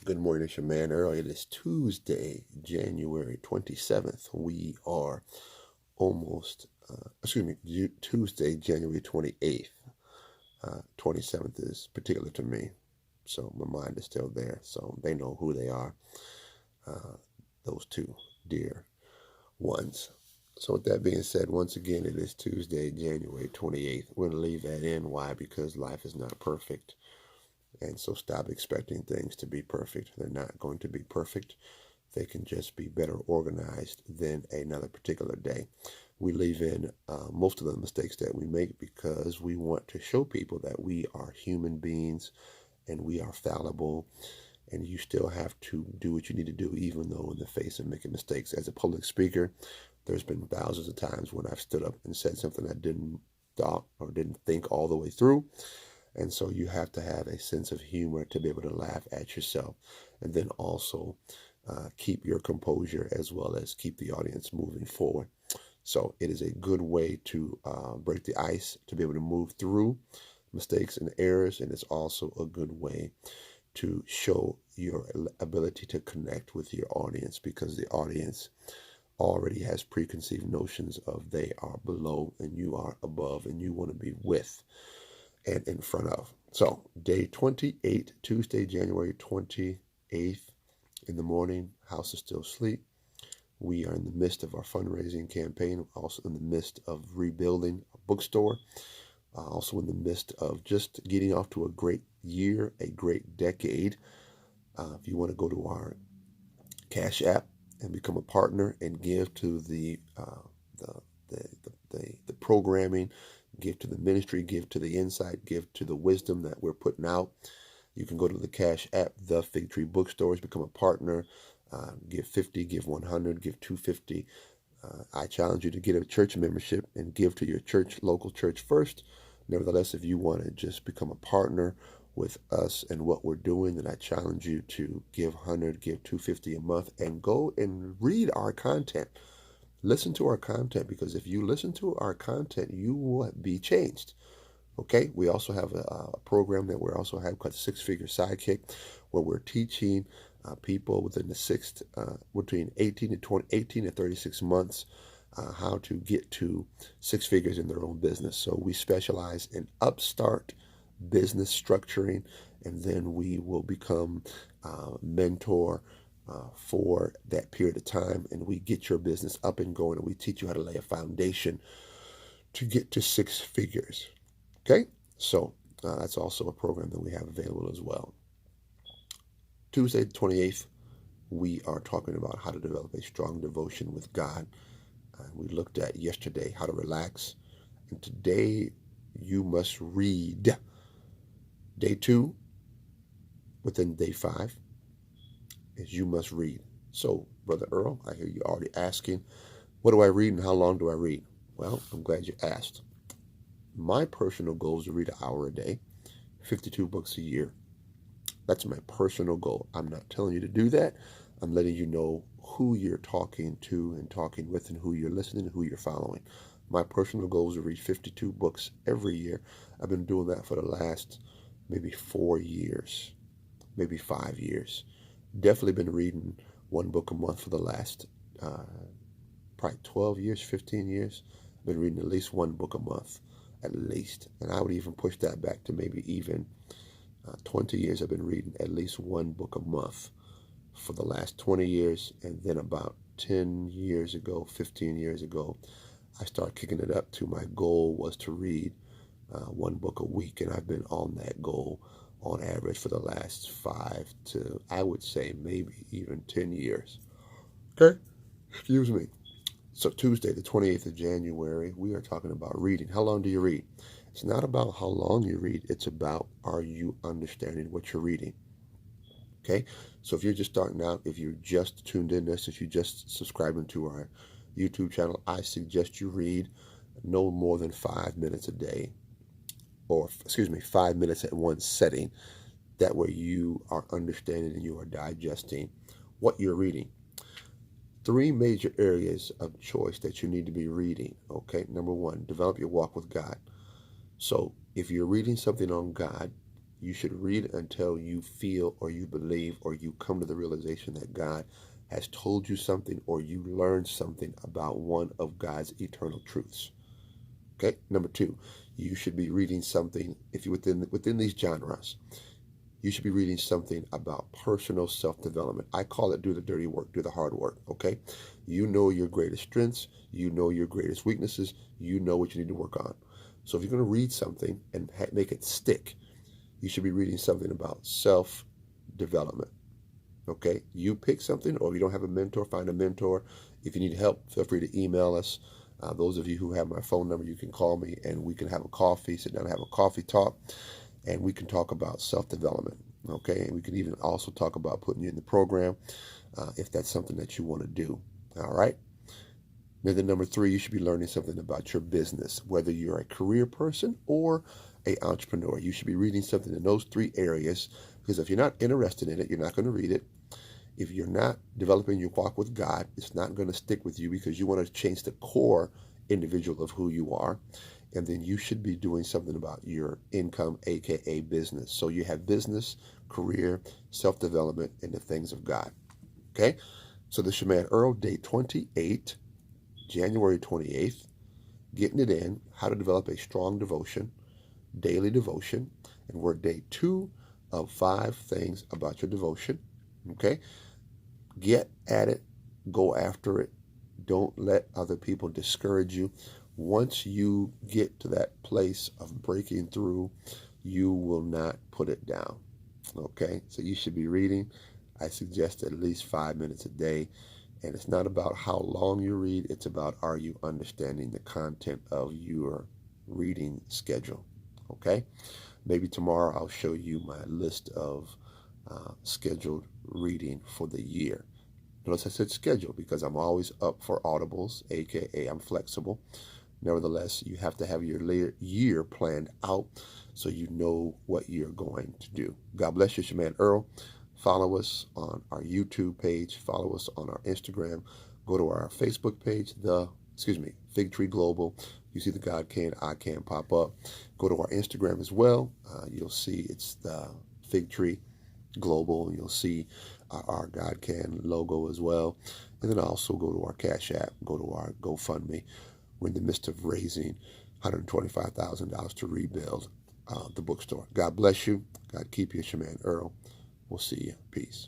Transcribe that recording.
Good morning, it's your man Earl. It is Tuesday, January 27th. We are Tuesday, January 28th. 27th is particular to me. So my mind is still there. So they know who they are, those two dear ones. So with that being said, once again, it is Tuesday, January 28th. We're going to leave that in. Why? Because life is not perfect. And so stop expecting things to be perfect. They're not going to be perfect. They can just be better organized than another particular day. We leave in most of the mistakes that we make because we want to show people that we are human beings and we are fallible, and you still have to do what you need to do even though in the face of making mistakes. As a public speaker, there's been thousands of times when I've stood up and said something I didn't thought or didn't think all the way through. And so you have to have a sense of humor to be able to laugh at yourself, and then also keep your composure as well as keep the audience moving forward. So it is a good way to break the ice, to be able to move through mistakes and errors. And it's also a good way to show your ability to connect with your audience, because the audience already has preconceived notions of they are below and you are above and you want to be with and in front of. So day 28, Tuesday, January 28th in the morning. House is still asleep. We are in the midst of our fundraising campaign, also in the midst of rebuilding a bookstore, also in the midst of just getting off to a great year, a great decade. If you want to go to our Cash App and become a partner and give to the programming, give to the ministry, give to the insight, give to the wisdom that we're putting out, you can go to the Cash App, theFigTreeBookStores, become a partner, give 50, give 100, give 250. I challenge you to get a church membership and give to your church, local church first. Nevertheless, if you want to just become a partner with us and what we're doing, then I challenge you to give 100, give 250 a month, and go and read our content. Listen to our content, because if you listen to our content, you will be changed. Okay, we also have a program that we also have called Six Figure Sidekick, where we're teaching people within the between 18 and 36 months how to get to six figures in their own business. So we specialize in upstart business structuring, and then we will become mentor for that period of time, and we get your business up and going, and we teach you how to lay a foundation to get to six figures. Okay, so that's also a program that we have available as well. Tuesday, the 28th, we are talking about how to develop a strong devotion with God. We looked at yesterday how to relax, and today you must read. Day 2, within day 5, is you must read. So, Brother Earl, I hear you already asking, what do I read and how long do I read? Well, I'm glad you asked. My personal goal is to read an hour a day, 52 books a year. That's my personal goal. I'm not telling you to do that. I'm letting you know who you're talking to and talking with, and who you're listening and who you're following. My personal goal is to read 52 books every year. I've been doing that for the last maybe 4 years, maybe 5 years. Definitely been reading one book a month for the last probably 12 years, 15 years. I've been reading at least one book a month, at least. And I would even push that back to maybe even 20 years. I've been reading at least one book a month for the last 20 years. And then about 10 years ago, 15 years ago, I started kicking it up to my goal was to read one book a week. And I've been on that goal on average for the last 5 to, I would say, maybe even 10 years. Okay? Excuse me. So Tuesday, the 28th of January, we are talking about reading. How long do you read? It's not about how long you read. It's about, are you understanding what you're reading? Okay? So if you're just starting out, if you're just tuned in this, if you just subscribing to our YouTube channel, I suggest you read no more than 5 minutes a day, or 5 minutes at one setting. That way you are understanding and you are digesting what you're reading. 3 major areas of choice that you need to be reading. Okay, number 1, develop your walk with God. So if you're reading something on God, You should read until you feel or you believe or you come to the realization that God has told you something or you learned something about one of God's eternal truths. Okay. Number two, you should be reading something, if you're within these genres, you should be reading something about personal self-development. I call it do the dirty work, do the hard work, okay? You know your greatest strengths, you know your greatest weaknesses, you know what you need to work on. So if you're going to read something and make it stick, you should be reading something about self-development, okay? You pick something, or if you don't have a mentor, find a mentor. If you need help, feel free to email us. Those of you who have my phone number, you can call me and we can have a coffee, sit down and have a coffee talk. And we can talk about self-development, okay? And we can even also talk about putting you in the program if that's something that you want to do, all right? Then number three, you should be learning something about your business, whether you're a career person or an entrepreneur. You should be reading something in those three areas, because if you're not interested in it, you're not going to read it. If you're not developing your walk with God, it's not going to stick with you because you want to change the core individual of who you are. And then you should be doing something about your income, aka business. So you have business, career, self-development, and the things of God. Okay? So this is your man Earl, day 28, January 28th. Getting it in, how to develop a strong devotion, daily devotion. And we're day 2 of 5 things about your devotion. Okay? Get at it. Go after it. Don't let other people discourage you. Once you get to that place of breaking through, you will not put it down. Okay? So you should be reading. I suggest at least 5 minutes a day. And it's not about how long you read. It's about, are you understanding the content of your reading schedule? Okay? Maybe tomorrow I'll show you my list of scheduled reading for the year. Notice I said schedule because I'm always up for audibles, aka I'm flexible. Nevertheless, you have to have your year planned out so you know what you're going to do. God bless you. It's your man Earl. Follow us on our YouTube page. Follow us on our Instagram. Go to our Facebook page, Fig Tree Global. You see the God Can, I Can pop up. Go to our Instagram as well. You'll see it's the Fig Tree Global. You'll see our God Can logo as well. And then also go to our Cash App. Go to our GoFundMe. We're in the midst of raising $125,000 to rebuild the bookstore. God bless you. God keep you. It's your man Earl. We'll see you. Peace.